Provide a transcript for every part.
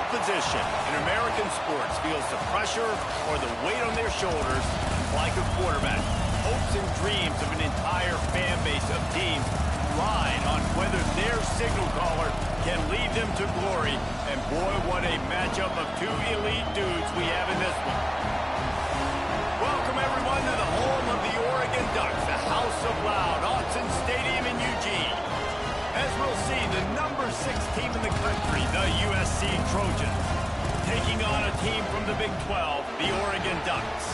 position in American sports feels the pressure or the weight on their shoulders like a quarterback. Hopes and dreams of an entire fan base of teams ride on whether their signal caller can lead them to glory. And boy, what a matchup of two elite dudes we have in this one. Welcome everyone to the home of the Oregon Ducks, the House of Loud, Autzen Stadium in Eugene. As we'll see, the number 6 team in the country, the USC Trojans, taking on a team from the Big 12, the Oregon Ducks.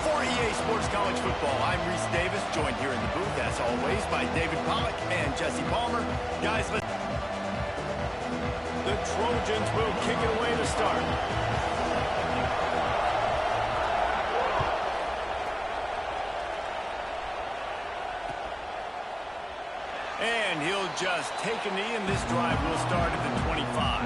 For EA Sports College Football, I'm Reese Davis, joined here in the booth, as always, by David Pollack and Jesse Palmer. Guys, the Trojans will kick it away to start. And he'll just take a knee, and this drive will start at the 25.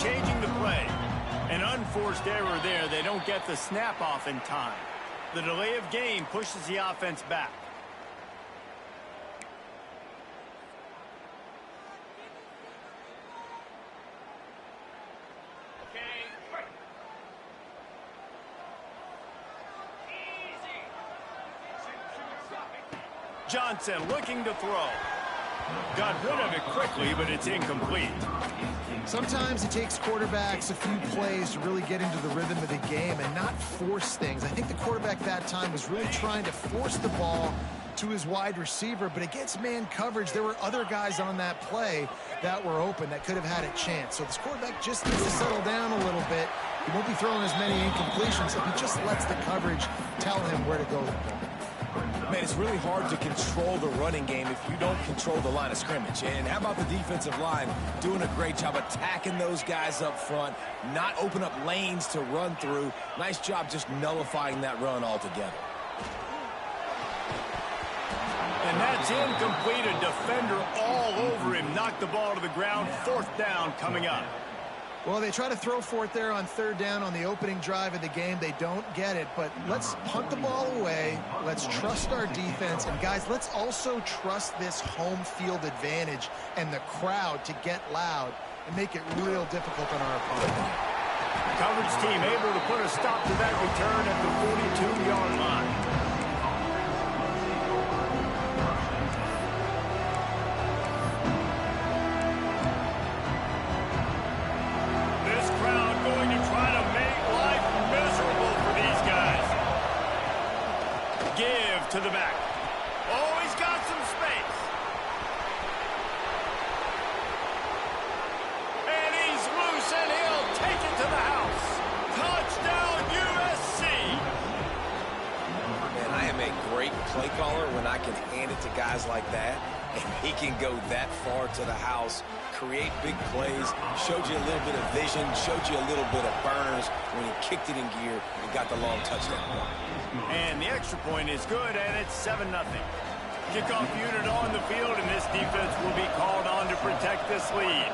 Changing the play. An unforced error there. They don't get the snap off in time. The delay of game pushes the offense back. Johnson looking to throw. Got rid of it quickly, but it's incomplete. Sometimes it takes quarterbacks a few plays to really get into the rhythm of the game and not force things. I think the quarterback that time was really trying to force the ball to his wide receiver, but against man coverage, there were other guys on that play that were open that could have had a chance. So this quarterback just needs to settle down a little bit. He won't be throwing as many incompletions if he just lets the coverage tell him where to go. Man, it's really hard to control the running game if you don't control the line of scrimmage. And how about the defensive line doing a great job attacking those guys up front, not open up lanes to run through. Nice job just nullifying that run altogether. And that's incomplete. A defender all over him. Knocked the ball to the ground. 4th down coming up. Well, they try to throw for it there on 3rd down on the opening drive of the game. They don't get it, but let's punt the ball away. Let's trust our defense. And, guys, let's also trust this home field advantage and the crowd to get loud and make it real difficult on our opponent. Coverage team able to put a stop to that return at the 42-yard line. To the back. Oh, he's got some space. And he's loose, and he'll take it to the house. Touchdown, USC. Man, I am a great play caller when I can hand it to guys like that, and he can go that far to the house, create big plays, showed you a little bit of vision, showed you a little bit of burners when he kicked it in gear and got the long touchdown ball. And the extra point is good, and it's 7-0. Kickoff unit on the field, and this defense will be called on to protect this lead.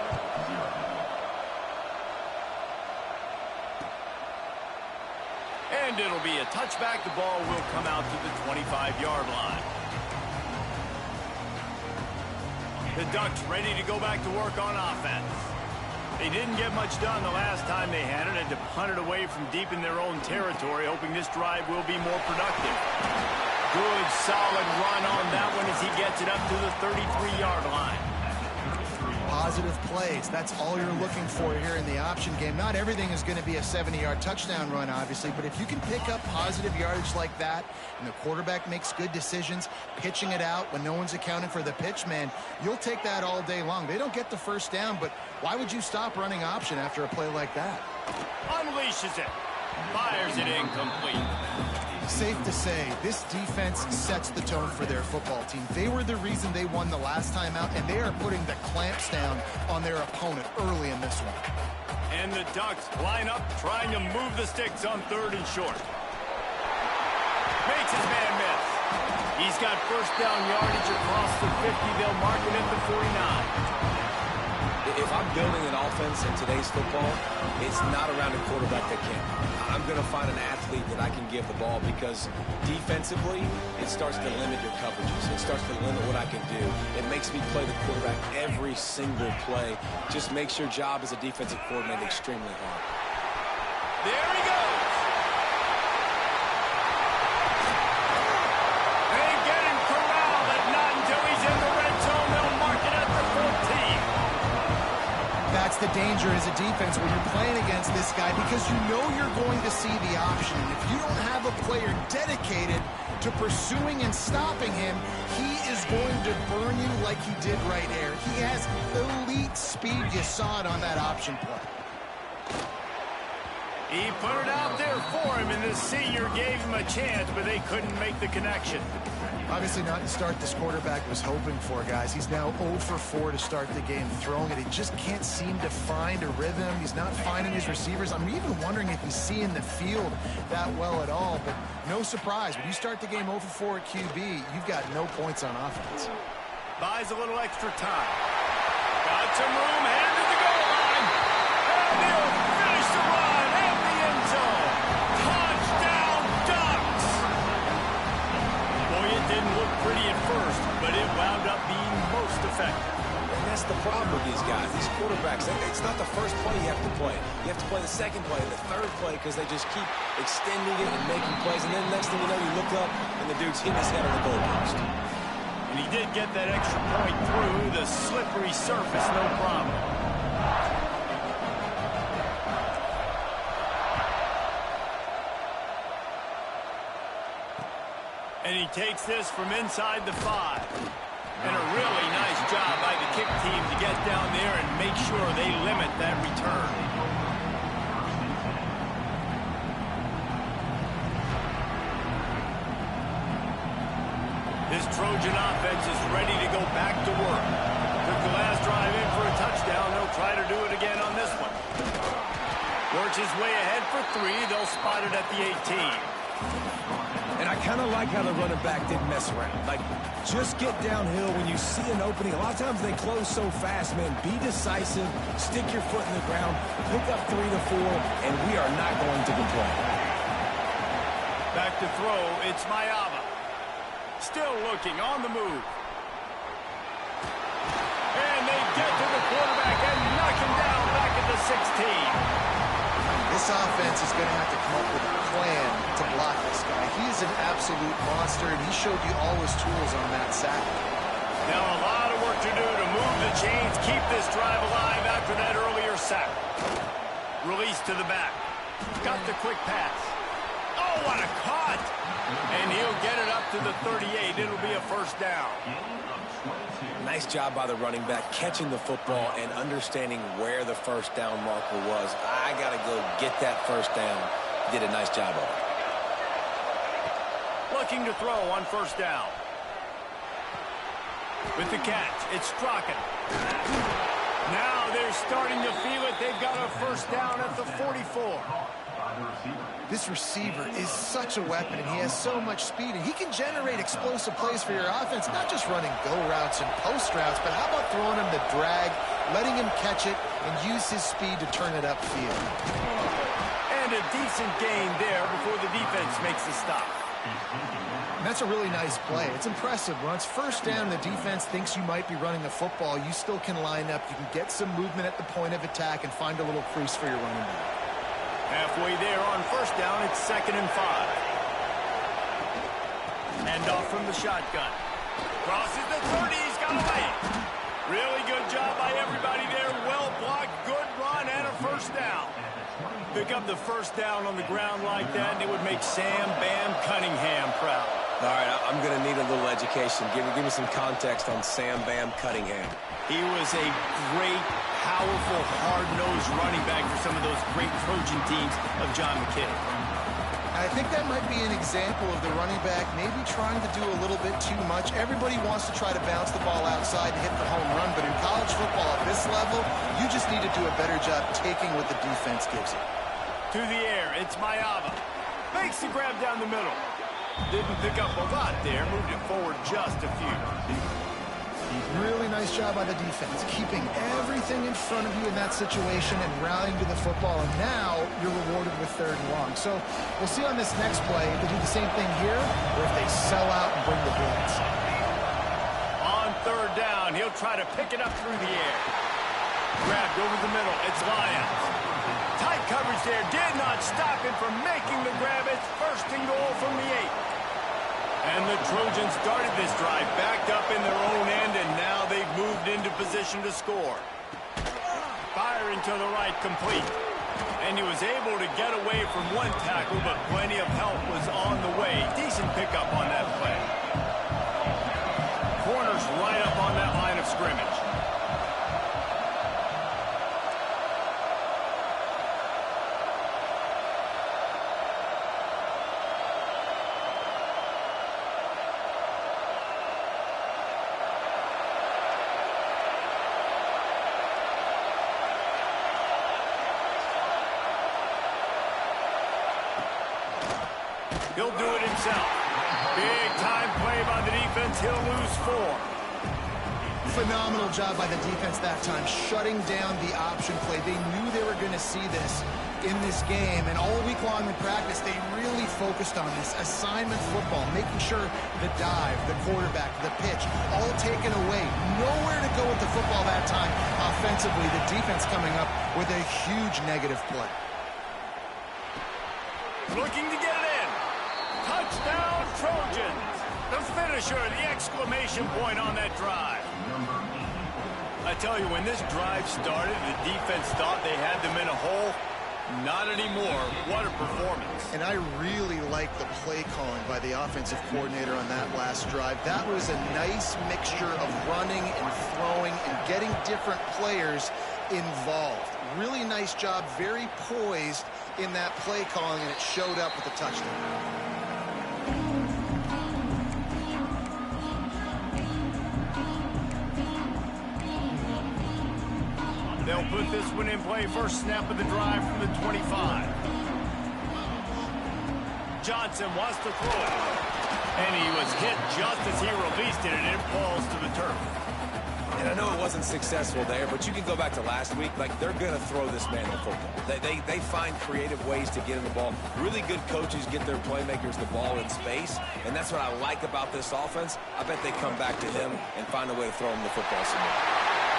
And it'll be a touchback. The ball will come out to the 25-yard line. The Ducks ready to go back to work on offense. They didn't get much done the last time they had it. Had to punt it away from deep in their own territory, hoping this drive will be more productive. Good, solid run on that one as he gets it up to the 33-yard line. Positive plays. That's all you're looking for here in the option game. Not everything is going to be a 70-yard touchdown run, obviously, but if you can pick up positive yardage like that and the quarterback makes good decisions, pitching it out when no one's accounting for the pitch, man, you'll take that all day long. They don't get the first down, but why would you stop running option after a play like that? Unleashes it. Fires it incomplete. safe to say this defense sets the tone for their football team. They were the reason they won the last time out, and they are putting the clamps down on their opponent early in this one. And the Ducks line up, trying to move the sticks on 3rd and short. Makes his man miss. He's got first down yardage across the 50. They'll mark it at the 49. If I'm building an offense in today's football, it's not around a quarterback that can. I'm going to find an athlete that I can give the ball, because defensively, it starts to limit your coverages. It starts to limit what I can do. It makes me play the quarterback every single play. Just makes your job as a defensive coordinator extremely hard. There he goes. They get him corralled, but not until he's in the red zone. They'll mark it at the 14. That's the danger as a defense when you're playing against this guy, because you know you're going to see the option. And if you don't have a player dedicated to pursuing and stopping him, he is going to burn you like he did right there. He has elite speed. You saw it on that option play. He put it out there for him, and the senior gave him a chance, but they couldn't make the connection. Obviously not the start this quarterback was hoping for, guys. He's now 0 for 4 to start the game throwing it. He just can't seem to find a rhythm. He's not finding his receivers. I'm even wondering if he's seeing the field that well at all. But no surprise, when you start the game 0 for 4 at QB, you've got no points on offense. Buys a little extra time. Got some room, headed to the goal line. And he'll finish the run in the end zone. Touchdown, Ducks! Boy, it didn't look pretty at first, but it wound up being most effective. And that's the problem with these guys, these quarterbacks. It's not the first play you have to play. You have to play the second play, the third play, because they just keep extending it and making plays. And then next thing you know, you look up, and the dude's hitting his head on the goalpost. And he did get that extra point through the slippery surface, no problem. And he takes this from inside the 5. And a really nice job by the kick team to get down there and make sure they limit that return. This Trojan offense is ready to go back to work. Took the last drive in for a touchdown. They'll try to do it again on this one. Works his way ahead for 3. They'll spot it at the 18. And I kind of like how the running back didn't mess around. Like, just get downhill when you see an opening. A lot of times they close so fast, man. Be decisive, stick your foot in the ground, pick up 3 to 4, and we are not going to complain. Back to throw, it's Mayava. Still looking, on the move. And they get to the quarterback and knock him down back at the 16. This offense is going to have to come up with a plan to block this guy. He's an absolute monster, and he showed you all his tools on that sack. Now a lot of work to do to move the chains, keep this drive alive after that earlier sack. Release to the back. Got the quick pass. Oh, what a cut! And he'll get it up to the 38. It'll be a first down. Nice job by the running back, catching the football and understanding where the first down marker was. I got to go get that first down. Did a nice job of it. Looking to throw on first down. With the catch, it's Strachan. Now they're starting to feel it. They've got a first down at the 44. This receiver is such a weapon, and he has so much speed, and he can generate explosive plays for your offense, not just running go routes and post routes, but how about throwing him the drag, letting him catch it, and use his speed to turn it upfield. And a decent gain there before the defense makes the stop. And that's a really nice play. It's impressive. When it's first down, the defense thinks you might be running the football. You still can line up. You can get some movement at the point of attack and find a little crease for your running back. Halfway there on first down, it's 2nd and 5. Hand off from the shotgun. Crosses the 30, he's got away. Really good job by everybody there. Well blocked, good run, and a first down. Pick up the first down on the ground like that, and it would make Sam Bam Cunningham proud. All right, I'm going to need a little education. Give me some context on Sam Bam Cunningham. He was a great, powerful, hard-nosed running back for some of those great Trojan teams of John McKay. I think that might be an example of the running back maybe trying to do a little bit too much. Everybody wants to try to bounce the ball outside and hit the home run, but in college football at this level, you just need to do a better job taking what the defense gives you. To the air, it's Mayava. Makes the grab down the middle. Didn't pick up a lot there, moved it forward just a few. Really nice job by the defense, keeping everything in front of you in that situation and rallying to the football, and now you're rewarded with 3rd and long. So we'll see on this next play if they do the same thing here or if they sell out and bring the blitz. On 3rd down, he'll try to pick it up through the air. Grabbed over the middle, it's Lyons. Tight coverage there, did not stop him from making the grab. It's 1st and goal from the 8. And the Trojans started this drive backed up in their own end, and now they've moved into position to score. Firing to the right, complete. And he was able to get away from one tackle, but plenty of help was on the way. Decent pickup on that play. Corners right up on that line of scrimmage. He'll do it himself. Big time play by the defense. He'll lose 4. Phenomenal job by the defense that time, shutting down the option play. They knew they were going to see this in this game, and all week long in practice, they really focused on this assignment football, making sure the dive, the quarterback, the pitch, all taken away. Nowhere to go with the football that time offensively. The defense coming up with a huge negative play. Looking to get it in. Touchdown, Trojans. The finisher, the exclamation point on that drive. I tell you, when this drive started, the defense thought they had them in a hole. Not anymore. What a performance. And I really like the play calling by the offensive coordinator on that last drive. That was a nice mixture of running and throwing and getting different players involved. Really nice job, very poised in that play calling, and it showed up with the touchdown. They'll put this one in play. First snap of the drive from the 25. Johnson wants to throw it. And he was hit just as he released it, and it falls to the turf. And I know it wasn't successful there, but you can go back to last week. Like, they're going to throw this man the football. They find creative ways to get in the ball. Really good coaches get their playmakers the ball in space, and that's what I like about this offense. I bet they come back to him and find a way to throw him the football somewhere.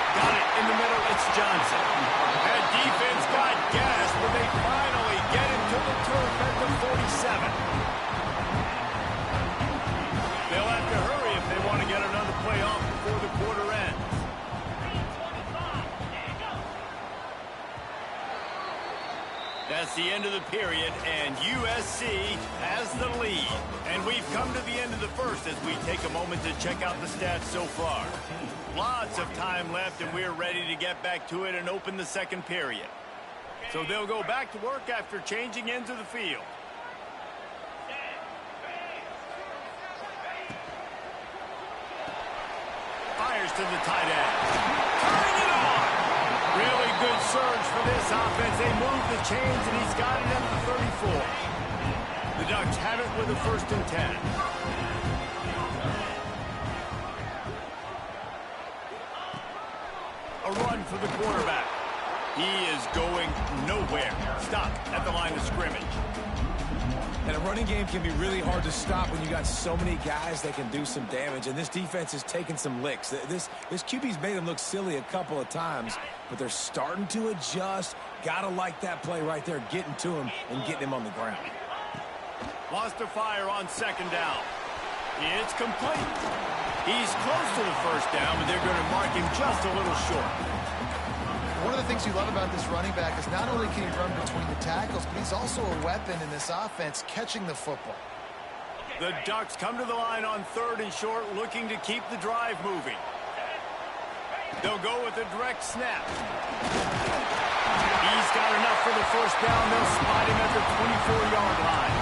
Got it in the middle. It's Johnson. That defense got gas, but they finally get him to the turf at the 47. They'll have to hurry if they want to get another play off before the quarter ends. That's the end of the period, and USC has the lead. And we've come to the end of the first as we take a moment to check out the stats so far. Lots of time left, and we're ready to get back to it and open the second period. So they'll go back to work after changing into the field. Fires to the tight end. Turning it on! Really good surge for this offense. They move the chains, and he's got it at the 34. The Ducks have it with a 1st and 10. A run for the quarterback. He is going nowhere. Stop at the line of scrimmage. And a running game can be really hard to stop when you got so many guys that can do some damage. And this defense is taking some licks. This QB's made them look silly a couple of times, but they're starting to adjust. Gotta like that play right there, getting to him and getting him on the ground. Wants to fire on 2nd down. It's complete. He's close to the 1st down, but they're going to mark him just a little short. One of the things you love about this running back is not only can he run between the tackles, but he's also a weapon in this offense, catching the football. The Ducks come to the line on 3rd and short, looking to keep the drive moving. They'll go with a direct snap. He's got enough for the 1st down. They'll spot him at the 24-yard line.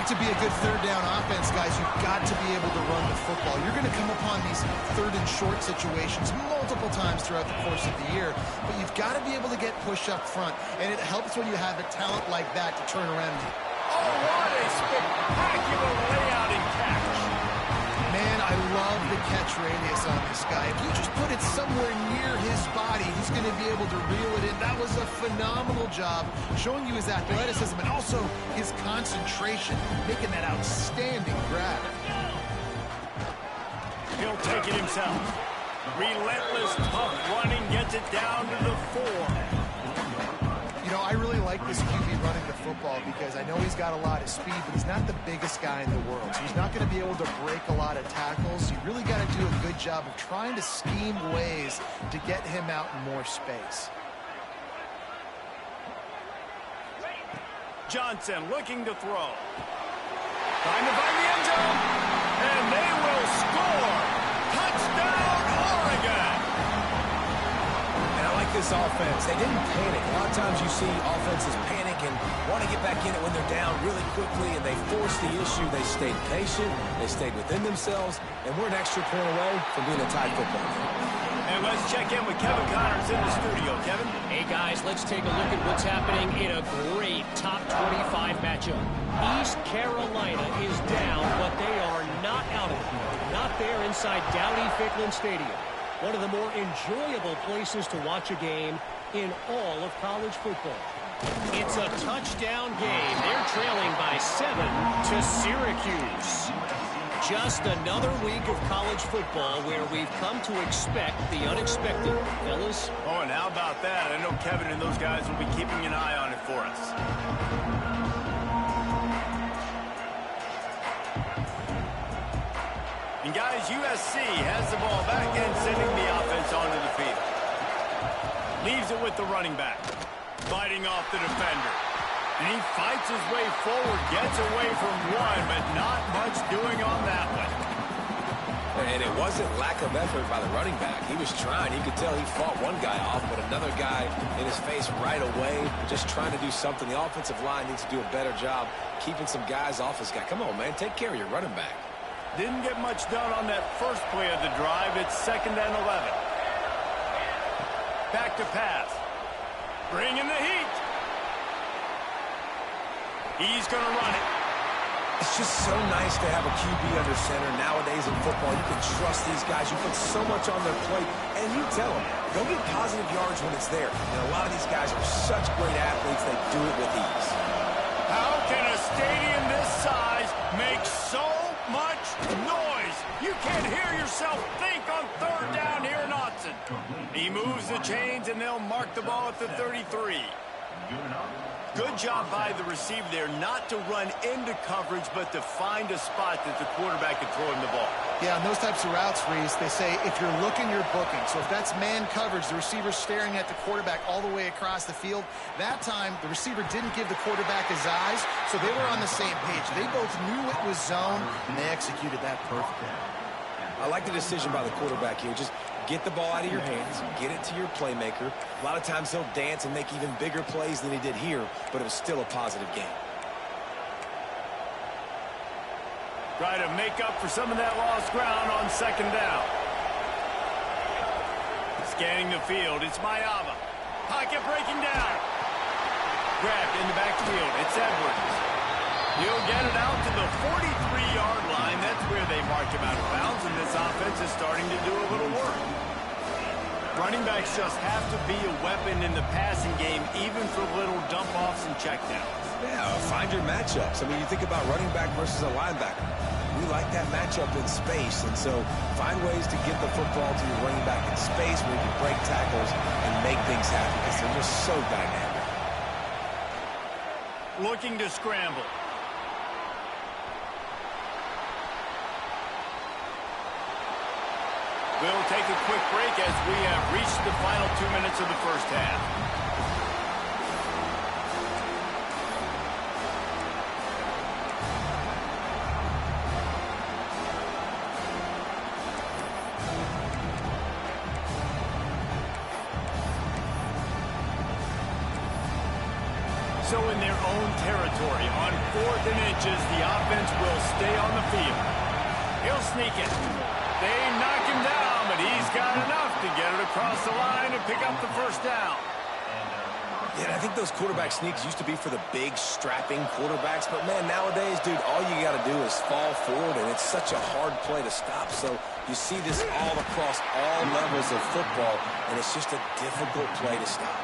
think to be a good third down offense, guys, you've got to be able to run the football. You're going to come upon these third and short situations multiple times throughout the course of the year, but you've got to be able to get push up front, and it helps when you have a talent like that to turn around. Oh, what a spectacular layout and catch. Man, I love the catch radius on this guy. If you just put it somewhere near his body, he's going to be able to reel it in. That was a phenomenal job, showing you his athleticism and also his concentration, making that outstanding grab. He'll take it himself. Relentless, tough running, gets it down to the 4. You know, I really like this QB running the football because I know he's got a lot of speed, but he's not the biggest guy in the world. So he's not going to be able to break a lot of tackles. You really got to do a good job of trying to scheme ways to get him out in more space. Johnson looking to throw. Trying to find the end zone. And they will score. Touchdown, Oregon. And I like this offense. They didn't panic. A lot of times you see offenses panic and want to get back in it when they're down really quickly, and they forced the issue. They stayed patient. They stayed within themselves, and we're an extra point away from being a tied football game. And let's check in with Kevin Connors in the studio. Kevin? Hey, guys, let's take a look at what's happening in a great top 25 matchup. East Carolina is down, but they are not out of it. Not there inside Dowdy-Ficklin Stadium. One of the more enjoyable places to watch a game in all of college football. It's a touchdown game. They're trailing by 7 to Syracuse. Just another week of college football where we've come to expect the unexpected. Fellas? Oh, and how about that? I know Kevin and those guys will be keeping an eye on it for us. And guys, USC has the ball back and sending the offense onto the field. Leaves it with the running back. Fighting off the defender. And he fights his way forward, gets away from one, but not much doing on that one. And it wasn't lack of effort by the running back. He was trying. You could tell he fought one guy off, but another guy in his face right away, just trying to do something. The offensive line needs to do a better job keeping some guys off his guy. Come on, man. Take care of your running back. Didn't get much done on that first play of the drive. It's 2nd and 11. Back to pass. Bringing the heat. He's going to run it. It's just so nice to have a QB under center. Nowadays in football, you can trust these guys. You put so much on their plate, and you tell them, go get positive yards when it's there. And a lot of these guys are such great athletes, they do it with ease. How can a stadium this size make so much noise? You can't hear yourself think on 3rd down here in Autzen. He moves the chains, and they'll mark the ball at the 33. Good job by the receiver there not to run into coverage, but to find a spot that the quarterback can throw him the ball. Yeah, on those types of routes, Reese, they say if you're looking, you're booking. So if that's man coverage, the receiver's staring at the quarterback all the way across the field. That time, the receiver didn't give the quarterback his eyes, so they were on the same page. They both knew it was zone, and they executed that perfectly. I like the decision by the quarterback here. Just get the ball out of your hands, get it to your playmaker. A lot of times he'll dance and make even bigger plays than he did here, but it was still a positive game. Try to make up for some of that lost ground on 2nd down. Scanning the field, it's Mayava. Pocket breaking down. Grabbed in the backfield, it's Edwards. He'll get it out to the 43-yard line. That's where they marked him out of bounds, and this offense is starting to do a little work. Running backs just have to be a weapon in the passing game, even for little dump-offs and checkdowns. Yeah, find your matchups. I mean, you think about running back versus a linebacker. We like that matchup in space, and so find ways to get the football to your running back in space where you can break tackles and make things happen because they're just so dynamic. Looking to scramble. We'll take a quick break as we have reached the final 2 minutes of the first half. so in their own territory. On 4th and inches, the offense will stay on the field. He'll sneak it. They knock him down, but he's got enough to get it across the line and pick up the first down. Yeah, and I think those quarterback sneaks used to be for the big, strapping quarterbacks. But, man, nowadays, dude, all you got to do is fall forward, and it's such a hard play to stop. So you see this all across all levels of football, and it's just a difficult play to stop.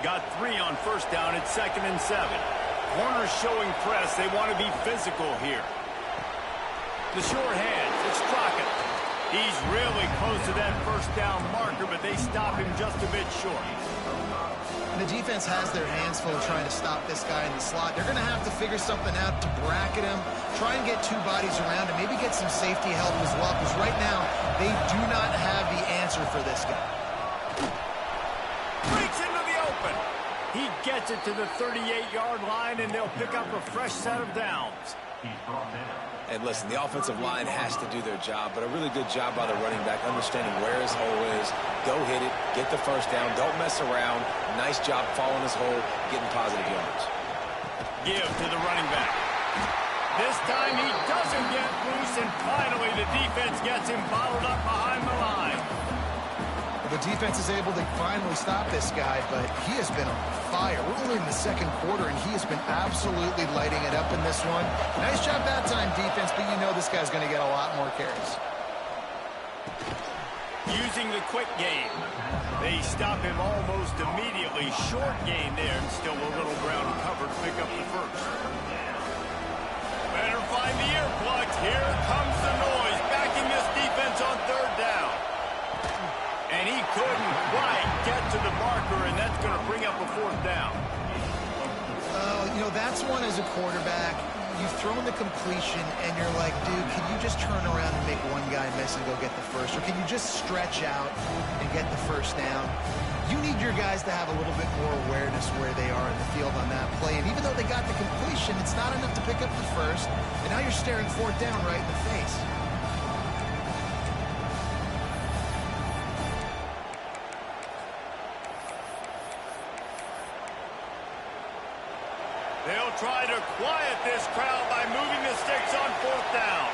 Got 3 on first down at 2nd and 7. Corners showing press. They want to be physical here. The short hands. It's Crockett. He's really close to that first down marker, but they stop him just a bit short. And the defense has their hands full trying to stop this guy in the slot. They're going to have to figure something out to bracket him, try and get 2 bodies around him, maybe get some safety help as well, because right now they do not have the answer for this guy. Breaks into the open. He gets it to the 38-yard line, and they'll pick up a fresh set of downs. And listen, the offensive line has to do their job, but a really good job by the running back, understanding where his hole is. Go hit it, get the first down, don't mess around. Nice job following his hole, getting positive yards. Give to the running back. This time he doesn't get loose, and finally the defense gets him bottled up behind the line. The defense is able to finally stop this guy, but he has been on fire. We're only in the 2nd quarter, and he has been absolutely lighting it up in this one. Nice job that time, defense, but you know this guy's going to get a lot more carries. Using the quick game. They stop him almost immediately. Short gain there, and still a little ground covered to pick up the first. Better find the earplugs. Here comes the noise, backing this defense on 3rd down. And he couldn't quite get to the marker, and that's going to bring up a 4th down. You know, that's one as a quarterback. You've thrown the completion, and you're like, dude, can you just turn around and make one guy miss and go get the first? Or can you just stretch out and get the first down? You need your guys to have a little bit more awareness where they are in the field on that play. And even though they got the completion, it's not enough to pick up the first. And now you're staring 4th down right in the face. They'll try to quiet this crowd by moving the sticks on 4th down.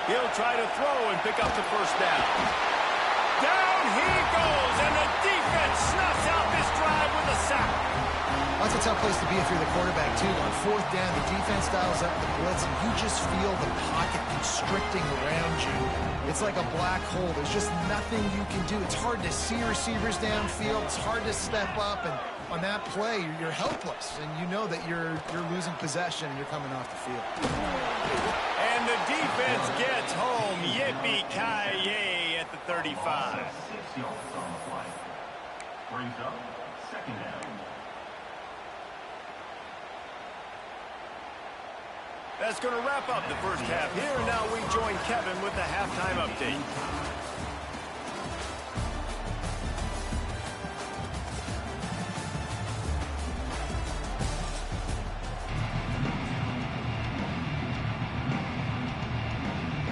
He'll try to throw and pick up the first down. Down he goes, and the defense snuffs out this drive with a sack. That's a tough place to be if you're the quarterback, too. On 4th down, the defense dials up the blitz, and you just feel the pocket constricting around you. It's like a black hole. There's just nothing you can do. It's hard to see receivers downfield. It's hard to step up, and on that play, you're helpless, and you know that you're losing possession, and you're coming off the field. And the defense gets home. Yippee-ki-yay at the 35. Brings up 2nd down. That's going to wrap up the first half here, and now we join Kevin with the halftime update.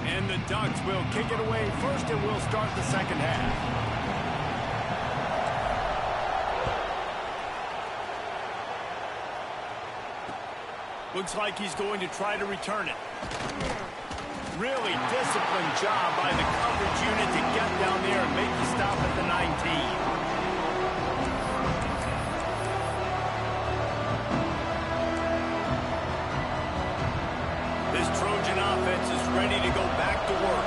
And the Ducks will kick it away first, and we'll start the 2nd half. Looks like he's going to try to return it. Really disciplined job by the coverage unit to get down there and make the stop at the 19. This Trojan offense is ready to go back to work.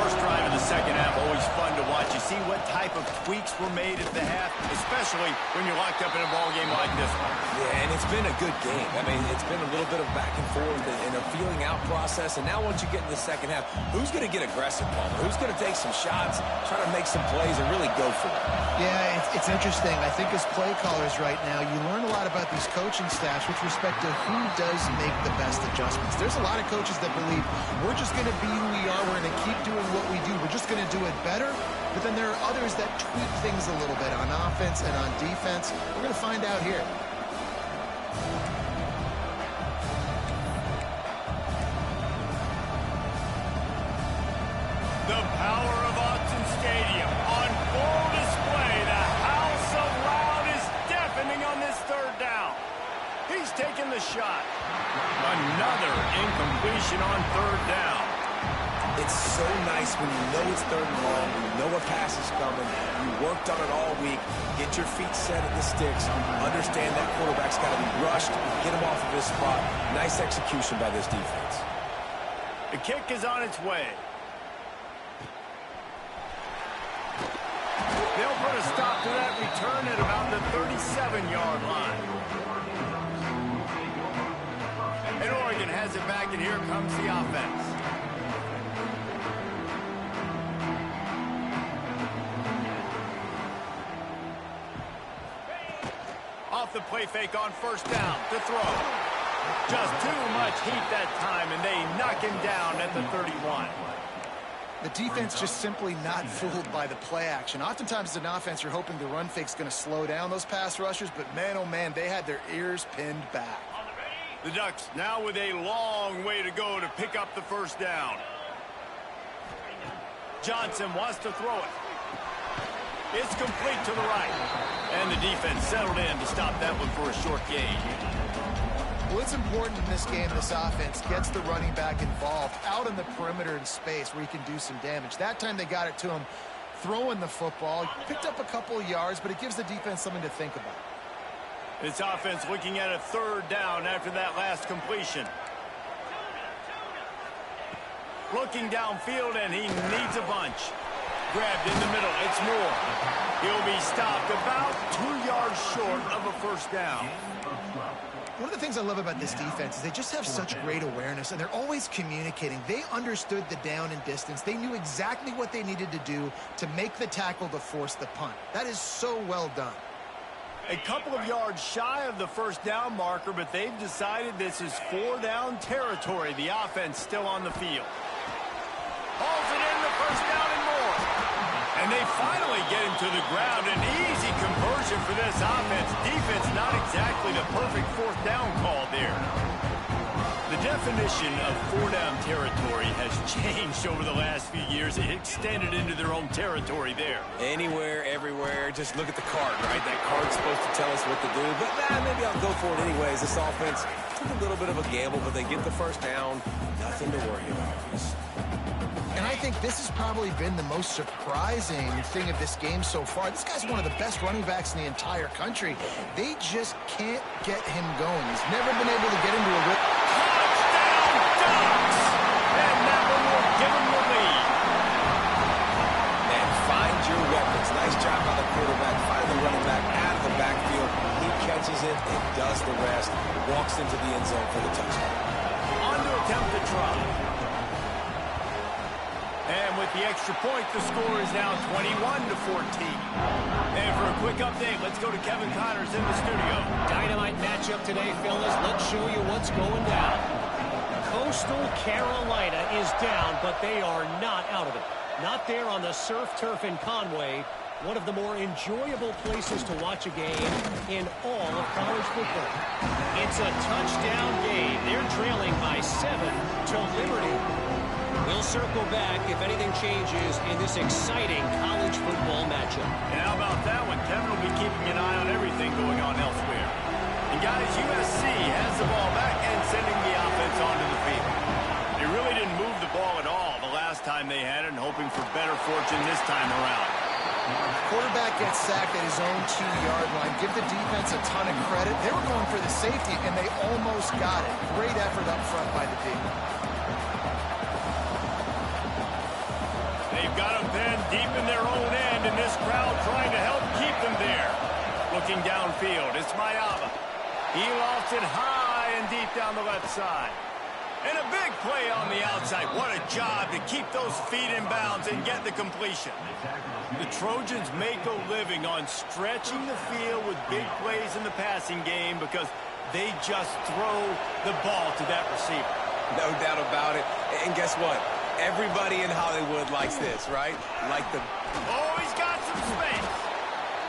First drive of the 2nd half, always fun to watch. You see what type of tweaks were made at the half, especially when you're locked up in a ball game like this one. Yeah, and it's been a good game. I mean, it's been a little bit of back and forth and a feeling out process. And now once you get in the 2nd half, who's going to get aggressive, Palmer? Who's going to take some shots, try to make some plays, and really go for it? Yeah, it's interesting. I think as play callers right now, you learn a lot about these coaching staffs with respect to who does make the best adjustments. There's a lot of coaches that believe we're just going to be who we are. We're going to keep doing what we do. We're just going to do it better. but then there are others that tweak things a little bit on offense and on defense. We're going to find out here. The power of Autzen Stadium on full display. The house of loud is deafening on this third down. He's taking the shot. Another incompletion on third down. It's so nice when you know it's third and long, you know a pass is coming, you worked on it all week, get your feet set at the sticks, understand that quarterback's got to be rushed, get him off of his spot. Nice execution by this defense. The kick is on its way. They'll put a stop to that return at about the 37-yard line. And Oregon has it back, and here comes the offense. Off the play fake on first down to throw. Just too much heat that time, and they knock him down at the 31. The defense just simply not fooled by the play action. Oftentimes as an offense, you're hoping the run fake's going to slow down those pass rushers, but man, oh man, they had their ears pinned back. The Ducks now with a long way to go to pick up the first down. Johnson wants to throw it. It's complete to the right. And the defense settled in to stop that one for a short gain. Well, it's important in this game, this offense gets the running back involved out in the perimeter in space where he can do some damage. That time they got it to him throwing the football. He picked up a couple of yards, but it gives the defense something to think about. This offense looking at a third down after that last completion. Looking downfield, and he needs a bunch. Grabbed in the middle. It's Moore. He'll be stopped about 2 yards short of a first down. One of the things I love about this defense is they just have such great awareness, and they're always communicating. They understood the down and distance. They knew exactly what they needed to do to make the tackle to force the punt. That is so well done. A couple of yards shy of the first down marker, but they've decided this is 4-down territory. The offense still on the field. Hauls it in, the first down and more. And they finally get him to the ground. An easy conversion for this offense. Defense not exactly the perfect fourth down call there. The definition of 4-down territory has changed over the last few years. It extended into their own territory there. Anywhere, everywhere, just look at the card, right? That card's supposed to tell us what to do, but maybe I'll go for it anyways. This offense took a little bit of a gamble, but they get the first down. Nothing to worry about. And I think this has probably been the most surprising thing of this game so far. This guy's one of the best running backs in the entire country. They just can't get him going. He's never been able to get into a rhythm. Touchdown, Ducks! And that one will give him the lead. Man, find your weapons. Nice job by the quarterback. Find the running back out of the backfield. He catches it and does the rest. Walks into the end zone for the touchdown. On to attempt to try. And with the extra point, the score is now 21-14. And for a quick update, let's go to Kevin Connors in the studio. Dynamite matchup today, fellas. Let's show you what's going down. Coastal Carolina is down, but they are not out of it. Not there on the surf turf in Conway. One of the more enjoyable places to watch a game in all of college football. It's a touchdown game. They're trailing by 7 to Liberty. We'll circle back if anything changes in this exciting college football matchup. And how about that one? Kevin will be keeping an eye on everything going on elsewhere. And guys, USC has the ball back and sending the offense onto the field. They really didn't move the ball at all the last time they had it, and hoping for better fortune this time around. Quarterback gets sacked at his own 2-yard line. Give the defense a ton of credit. They were going for the safety, and they almost got it. Great effort up front by the team. They've got them pinned deep in their own end, and this crowd trying to help keep them there. Looking downfield, it's Mayava. He lofts it high and deep down the left side. And a big play on the outside. What a job to keep those feet in bounds and get the completion. The Trojans make a living on stretching the field with big plays in the passing game because they just throw the ball to that receiver. No doubt about it. And guess what? Everybody in Hollywood likes this, right? Like the... Oh!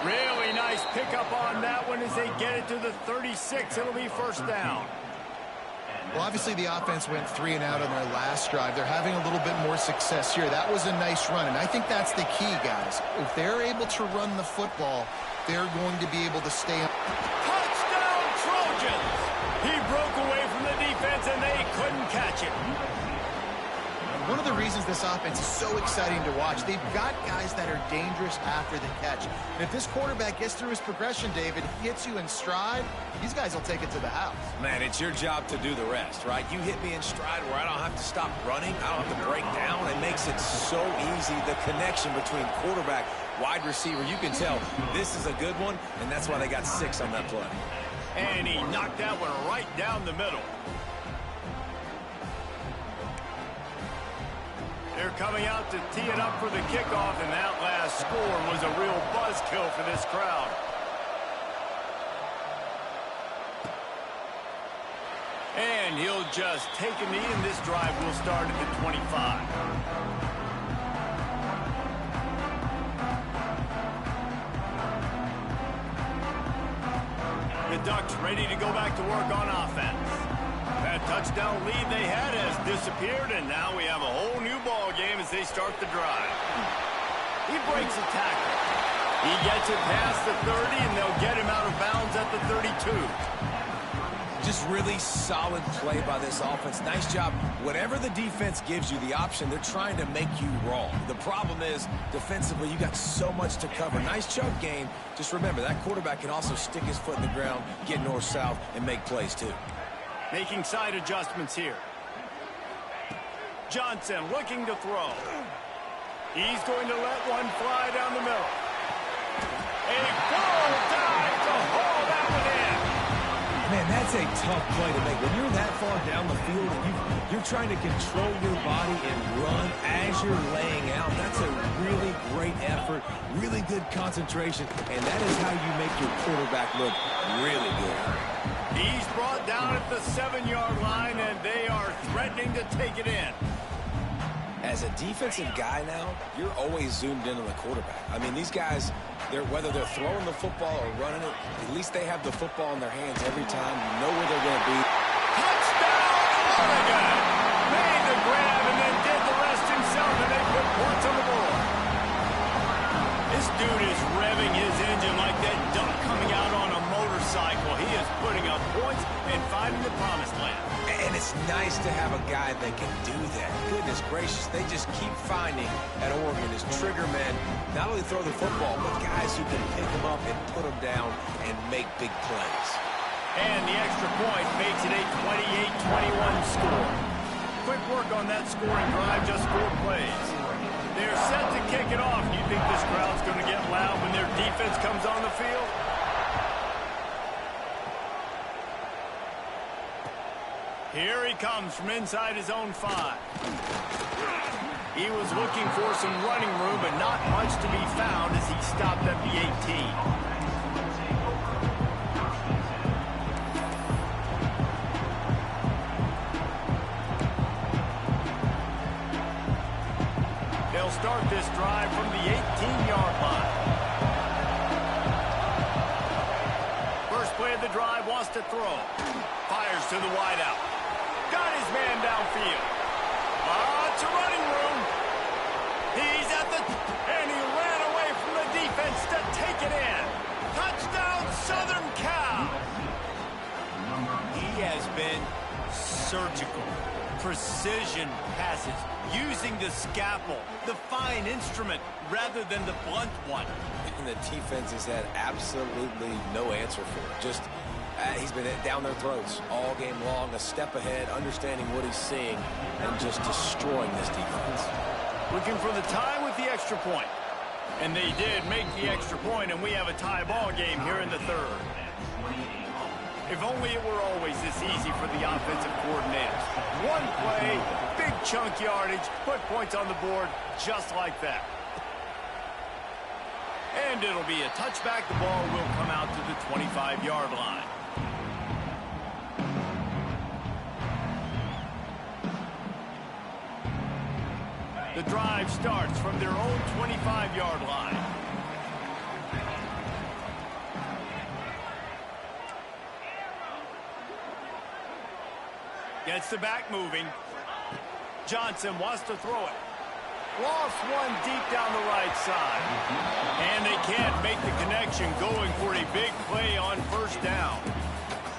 Really nice pickup on that one as they get it to the 36. It'll be first down. Well, obviously the offense went 3 and out on their last drive. They're having a little bit more success here. That was a nice run, and I think that's the key, guys. If they're able to run the football, they're going to be able to stay. Touchdown, Trojans! He broke away from the defense, and they couldn't catch it. One of the reasons this offense is so exciting to watch, they've got guys that are dangerous after the catch. And if this quarterback gets through his progression, David, hits you in stride, these guys will take it to the house. Man, it's your job to do the rest, right? You hit me in stride where I don't have to stop running. I don't have to break down. It makes it so easy, the connection between quarterback, wide receiver. You can tell this is a good one, and that's why they got 6 on that play. And he knocked that one right down the middle. They're coming out to tee it up for the kickoff, and that last score was a real buzzkill for this crowd. And he'll just take a knee, and this drive will start at the 25. The Ducks ready to go back to work on offense. That touchdown lead they had has disappeared, and now we have a whole new ball game as they start the drive. He breaks a tackle. He gets it past the 30, and they'll get him out of bounds at the 32. Just really solid play by this offense. Nice job. Whatever the defense gives you the option, they're trying to make you wrong. The problem is, defensively, you got so much to cover. Nice chunk gain. Just remember, that quarterback can also stick his foot in the ground, get north-south, and make plays, too. Making side adjustments here. Johnson looking to throw. He's going to let one fly down the middle. A full dive to haul that one in. Man, that's a tough play to make. When you're that far down the field and you're trying to control your body and run as you're laying out, that's a really great effort, really good concentration, and that is how you make your quarterback look really good. He's brought down at the 7-yard line, and they are threatening to take it in. As a defensive guy now, you're always zoomed in on the quarterback. I mean, these guys, whether they're throwing the football or running it, at least they have the football in their hands every time. You know where they're going to be. Touchdown, Oregon! Made the grab and then did the rest himself, and they put points on the board. This dude is revving his engine like that duck coming out on a motorcycle. He is putting up points and finding the promised land. And it's nice to have a guy that can do that. Goodness gracious, they just keep finding at Oregon as trigger men, not only throw the football, but guys who can pick them up and put them down and make big plays. And the extra point makes it a 28-21 score. Quick work on that scoring drive, just 4 plays. They're set to kick it off. Do you think this crowd's going to get loud when their defense comes on the field? Here he comes from inside his own 5. He was looking for some running room, but not much to be found as he stopped at the 18. They'll start this drive from the 18-yard line. First play of the drive, wants to throw. Fires to the wideout. Got his man downfield. Lots of running room. He's at the... And he ran away from the defense to take it in. Touchdown, Southern Cal. He has been surgical. Precision passes. Using the scalpel, the fine instrument, rather than the blunt one. And the defense has had absolutely no answer for it. Just... he's been down their throats all game long, a step ahead, understanding what he's seeing, and just destroying this defense. Looking for the tie with the extra point. And they did make the extra point, and we have a tie ball game here in the 3rd. If only it were always this easy for the offensive coordinators. One play, big chunk yardage, put points on the board just like that. And it'll be a touchback. The ball will come out to the 25-yard line. The drive starts from their own 25-yard line. Gets the back moving. Johnson wants to throw it. Lost one deep down the right side. And they can't make the connection, going for a big play on first down.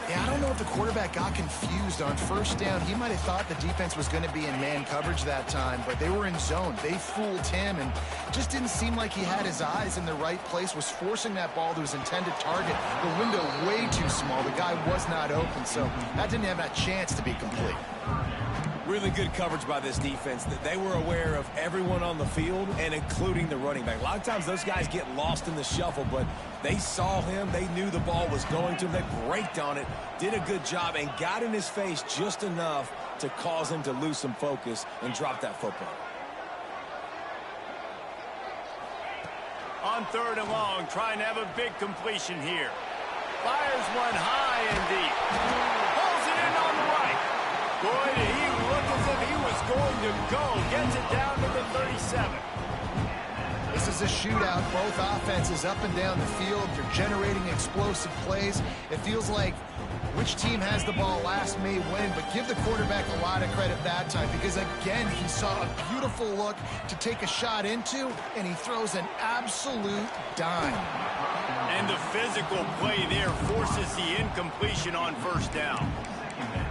Yeah, I don't know if the quarterback got confused on first down. He might have thought the defense was going to be in man coverage that time, but they were in zone. They fooled him, and just didn't seem like he had his eyes in the right place, was forcing that ball to his intended target. The window way too small. The guy was not open, so that didn't have that chance to be complete. Really good coverage by this defense. That they were aware of everyone on the field, and including the running back. A lot of times those guys get lost in the shuffle, but they saw him. They knew the ball was going to him. They braked on it, did a good job, and got in his face just enough to cause him to lose some focus and drop that football. On 3rd and long, trying to have a big completion here. Fires one high and deep. Pulls it in on the right. Boy, did he look as if he was going to go. Gets it down to the 37. This is a shootout. Both offenses up and down the field. They're generating explosive plays. It feels like which team has the ball last may win, but give the quarterback a lot of credit that time, because again, he saw a beautiful look to take a shot into, and he throws an absolute dime. And the physical play there forces the incompletion on first down.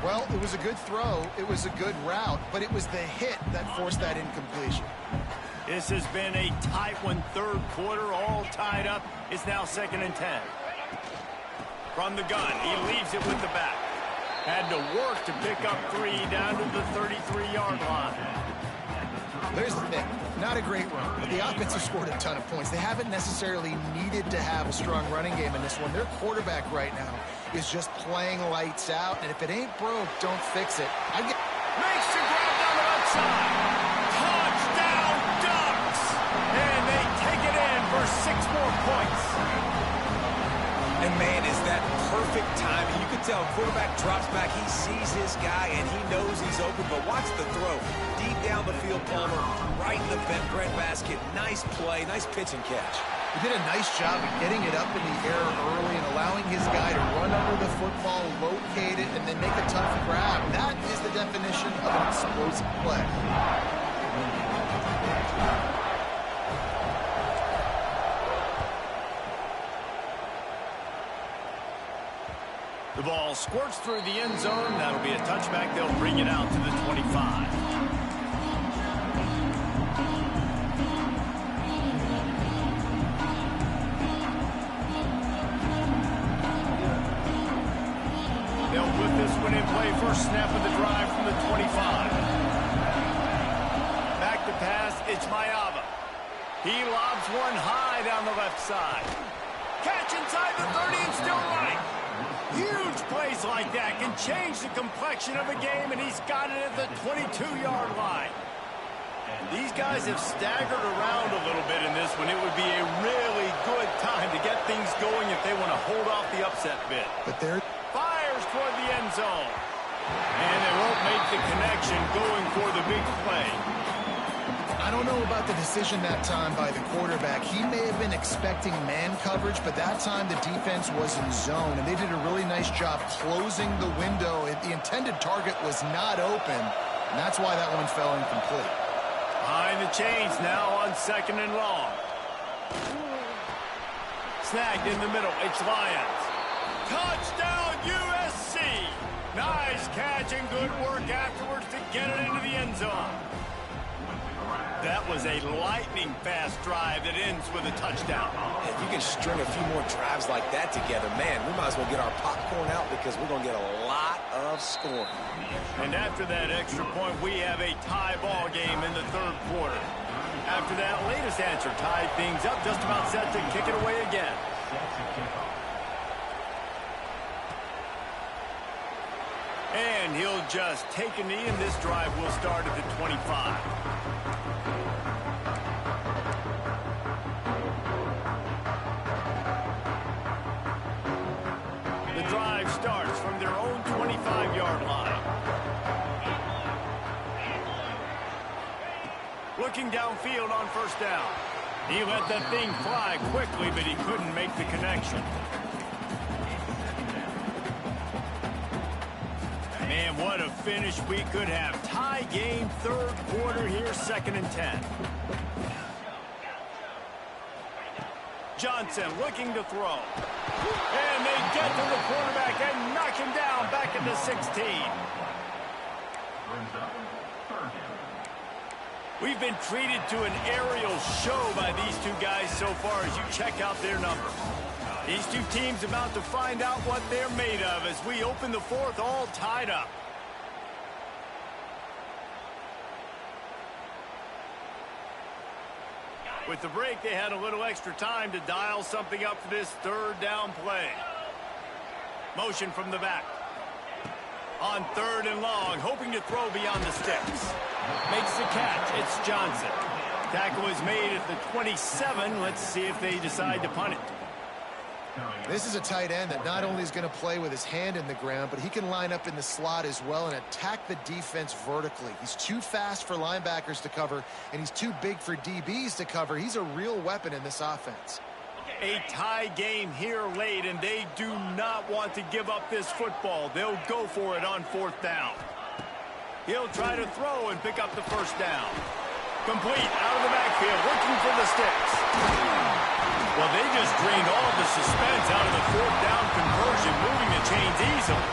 Well, it was a good throw. It was a good route, but it was the hit that forced that incompletion. This has been a tight one, 3rd quarter, all tied up. It's now 2nd and 10. From the gun, he leaves it with the back. Had to work to pick up 3 down to the 33-yard line. There's the thing. Not a great run, but the offense has scored a ton of points. They haven't necessarily needed to have a strong running game in this one. Their quarterback right now is just playing lights out, and if it ain't broke, don't fix it. Makes the grab down the left side. Touchdown, Ducks! And they take it in for 6 more points. And man, is that perfect timing. You can tell quarterback drops back, he sees his guy, and he knows he's open, but watch the throw. Deep down the field, Palmer, right in the bread basket. Nice play, nice pitch and catch. He did a nice job of getting it up in the air early and allowing his guy to run under the football, locate it, and then make a tough grab. That is the definition of an explosive play. The ball squirts through the end zone. That'll be a touchback. They'll bring it out to the 25. They'll put this one in play. First snap of the drive from the 25. Back to pass. It's Mayava. He lobs one high down the left side. Catch inside the 30 and still right. Huge plays like that can change the complexion of a game, and he's got it at the 22-yard line. These guys have staggered around a little bit in this one. It would be a really good time to get things going if they want to hold off the upset bid. But they're Fires toward the end zone. And they won't make the connection, going for the big play. I don't know about the decision that time by the quarterback. He may have been expecting man coverage, but that time the defense was in zone, and they did a really nice job closing the window. The intended target was not open, and that's why that one fell incomplete. Behind the chains now on 2nd and long. Snagged in the middle. It's Lions. Touchdown, USC. Nice catch and good work afterwards to get it into the end zone. That was a lightning-fast drive that ends with a touchdown. If you can string a few more drives like that together, man, we might as well get our popcorn out, because we're going to get a lot of scoring. And after that extra point, we have a tie ball game in the 3rd quarter. After that latest answer tied things up, just about set to kick it away again. And he'll just take a knee, and this drive will start at the 25. The drive starts from their own 25-yard line. Looking downfield on first down. He let that thing fly quickly, but he couldn't make the connection. Man, what a finish we could have. Tie game, third quarter here, 2nd and 10. Johnson looking to throw. And they get to the quarterback and knock him down back into 16. We've been treated to an aerial show by these two guys so far as you check out their numbers. These two teams about to find out what they're made of as we open the fourth all tied up. With the break, they had a little extra time to dial something up for this third down play. Motion from the back. On 3rd and long, hoping to throw beyond the sticks. Makes the catch. It's Johnson. Tackle is made at the 27. Let's see if they decide to punt it. This is a tight end that not only is going to play with his hand in the ground, but he can line up in the slot as well and attack the defense vertically. He's too fast for linebackers to cover, and he's too big for DBs to cover. He's a real weapon in this offense. A tie game here late, and they do not want to give up this football. They'll go for it on 4th down. He'll try to throw and pick up the first down. Complete out of the backfield, looking for the sticks. Well, they just drained all the suspense out of the 4th down conversion, moving the chains easily.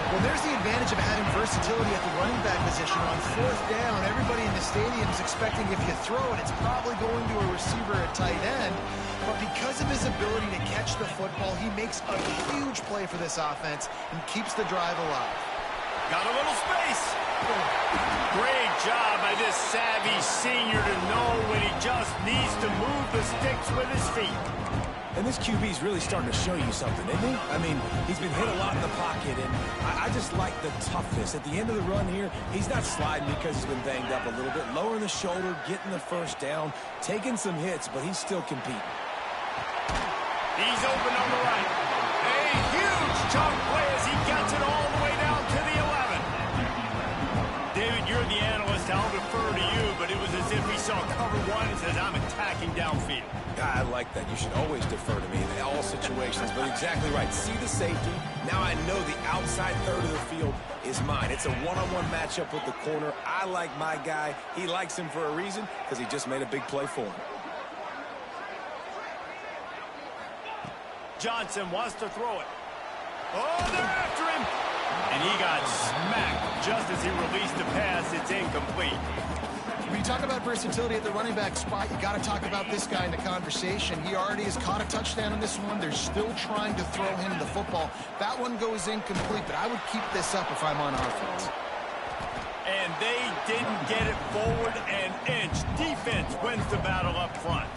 Well, there's the advantage of having versatility at the running back position. On 4th down, everybody in the stadium is expecting if you throw it, it's probably going to a receiver at tight end. But because of his ability to catch the football, he makes a huge play for this offense and keeps the drive alive. Got a little space. Great job by this savvy senior to know when he just needs to move the sticks with his feet. And this QB's really starting to show you something, isn't he? I mean, he's been hit a lot in the pocket, and I just like the toughness. At the end of the run here, he's not sliding because he's been banged up a little bit. Lowering the shoulder, getting the first down, taking some hits, but he's still competing. He's open on the right. A huge chunk play as he gets it all the way down to the 11. David, you're the analyst. I'll defer to you, but it was as if he saw cover one and says, I'm attacking downfield. I like that. You should always defer to me in all situations, but exactly right. See the safety. Now I know the outside third of the field is mine. It's a one-on-one matchup with the corner. I like my guy. He likes him for a reason because he just made a big play for him. Johnson wants to throw it. Oh, they're after him. And he got smacked just as he released the pass. It's incomplete. When you talk about versatility at the running back spot, you got to talk about this guy in the conversation. He already has caught a touchdown on this one. They're still trying to throw him the football. That one goes incomplete, but I would keep this up if I'm on offense. And they didn't get it forward an inch. Defense wins the battle up front.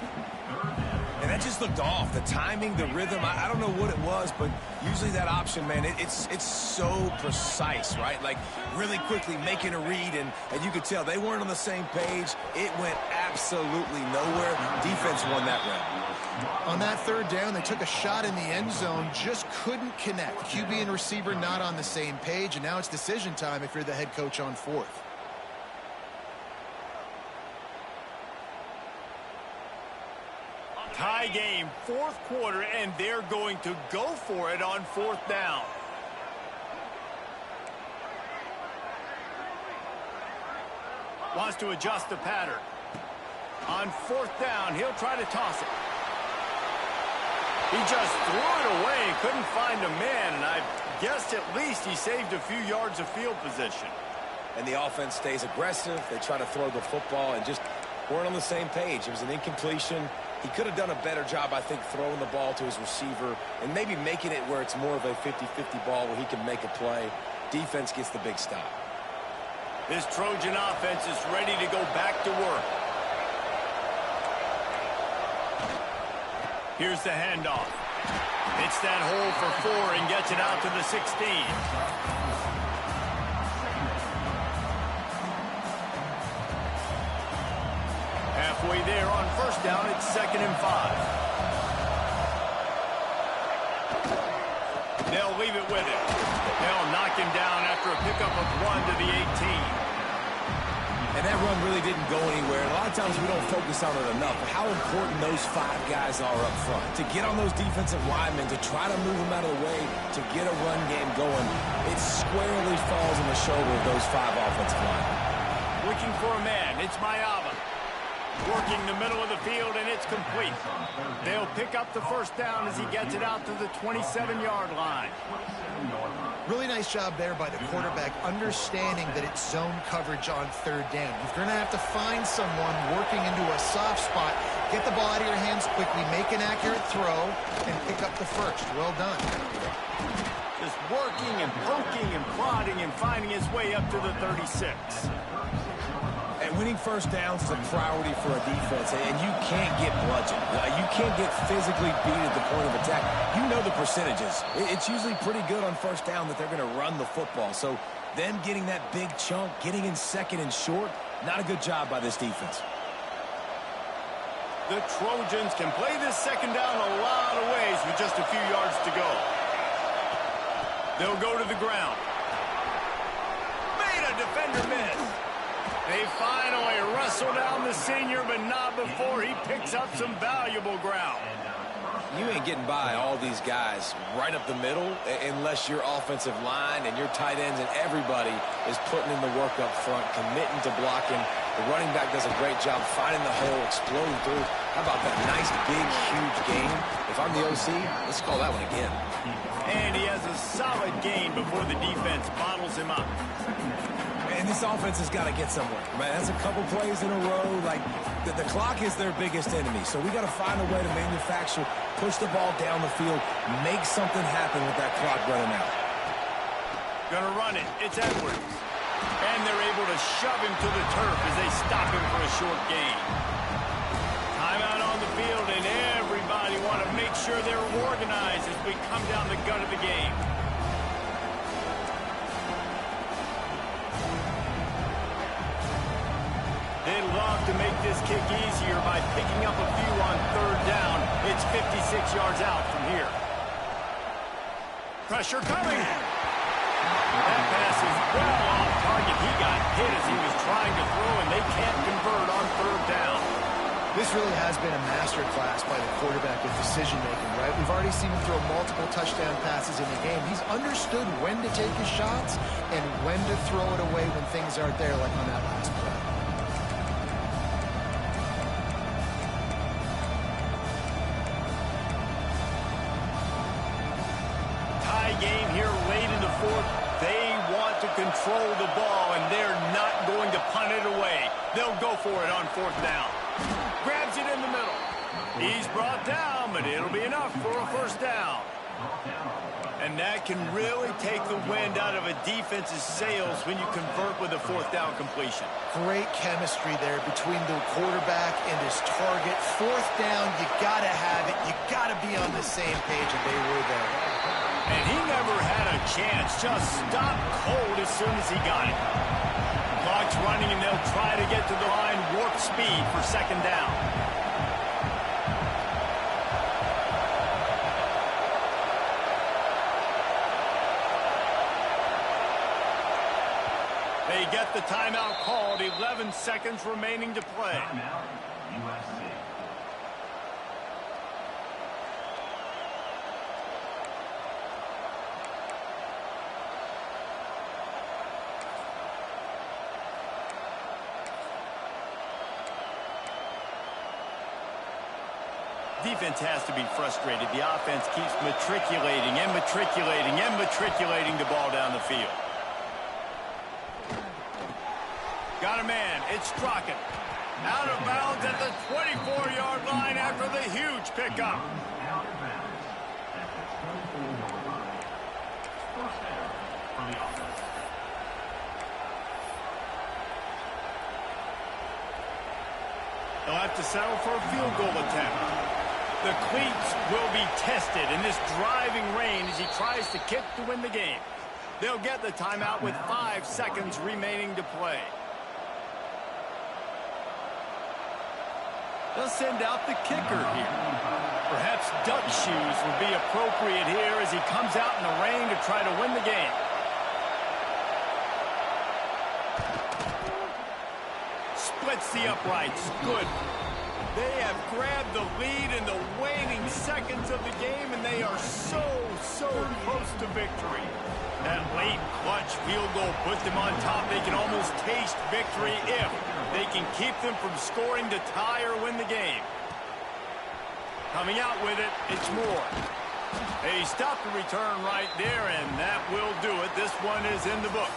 And that just looked off. The timing, the rhythm, I don't know what it was, but usually that option, man, it's so precise, right? Like really quickly making a read, and you could tell they weren't on the same page. It went absolutely nowhere. Defense won that round. On that 3rd down, they took a shot in the end zone, just couldn't connect. QB and receiver not on the same page, and now it's decision time if you're the head coach on 4th. Tie game, 4th quarter, and they're going to go for it on 4th down. Wants to adjust the pattern. On 4th down, he'll try to toss it. He just threw it away, couldn't find a man, and I guess at least he saved a few yards of field position. And the offense stays aggressive. They try to throw the football and just weren't on the same page. It was an incompletion. He could have done a better job, I think, throwing the ball to his receiver and maybe making it where it's more of a 50-50 ball where he can make a play. Defense gets the big stop. This Trojan offense is ready to go back to work. Here's the handoff. Hits that hole for 4 and gets it out to the 16. Halfway there on 1st down, it's 2nd and 5. They'll leave it with him. They'll knock him down after a pickup of 1 to the 18. And that run really didn't go anywhere. And a lot of times we don't focus on it enough, but how important those 5 guys are up front. To get on those defensive linemen, to try to move them out of the way, to get a run game going, it squarely falls on the shoulder of those 5 offensive linemen. Looking for a man. It's Mayava. Working the middle of the field, and it's complete. They'll pick up the first down as he gets it out to the 27-yard line. Really nice job there by the quarterback, understanding that it's zone coverage on 3rd down. You're going to have to find someone working into a soft spot, get the ball out of your hands quickly, make an accurate throw, and pick up the first. Well done. Just working and poking and prodding and finding his way up to the 36. And winning first downs is a priority for a defense, and you can't get bludgeoned. You can't get physically beat at the point of attack. You know the percentages. It's usually pretty good on first down that they're going to run the football. So them getting that big chunk, getting in second and short, not a good job by this defense. The Trojans can play this second down a lot of ways with just a few yards to go. They'll go to the ground. Made a defender miss. They finally wrestle down the senior, but not before he picks up some valuable ground. You ain't getting by all these guys right up the middle unless your offensive line and your tight ends and everybody is putting in the work up front, committing to blocking. The running back does a great job finding the hole, exploding through. How about that nice, big, huge gain? If I'm the OC, let's call that one again. And he has a solid gain before the defense bottles him up. And this offense has got to get somewhere. Man, that's a couple plays in a row. Like, the clock is their biggest enemy. So we got to find a way to manufacture, push the ball down the field, make something happen with that clock running out. Gonna run it. It's Edwards. And they're able to shove him to the turf as they stop him for a short gain. Timeout on the field, and everybody want to make sure they're organized as we come down the gut of the game. They'd love to make this kick easier by picking up a few on 3rd down. It's 56 yards out from here. Pressure coming. That pass is well off target. He got hit as he was trying to throw, and they can't convert on 3rd down. This really has been a masterclass by the quarterback with decision-making, right? We've already seen him throw multiple touchdown passes in the game. He's understood when to take his shots and when to throw it away when things aren't there, like on that last play. Game here late in the 4th. They want to control the ball, and they're not going to punt it away. They'll go for it on 4th down. Grabs it in the middle. He's brought down, but it'll be enough for a first down. And that can really take the wind out of a defense's sails when you convert with a 4th down completion. Great chemistry there between the quarterback and his target. 4th down, you got to have it. You got to be on the same page, and they were there. And he never had a chance. Just stopped cold as soon as he got it. Clock's running, and they'll try to get to the line warp speed for 2nd down. They get the timeout called. 11 seconds remaining to play. Timeout, USC. Defense has to be frustrated. The offense keeps matriculating and matriculating and matriculating the ball down the field. Got a man. It's Strachan. Out of bounds at the 24-yard line after the huge pickup. Out of bounds at the 24-yard line. First down for the offense. They'll have to settle for a field goal attempt. The cleats will be tested in this driving rain as he tries to kick to win the game. They'll get the timeout with 5 seconds remaining to play. They'll send out the kicker here. Perhaps duck shoes would be appropriate here as he comes out in the rain to try to win the game. splits the uprights. Good. They have grabbed the lead in the waning seconds of the game, and they are so close to victory. That late clutch field goal puts them on top. They can almost taste victory if they can keep them from scoring to tie or win the game. Coming out with it, it's Moore. They stop the return right there, and that will do it. This one is in the book.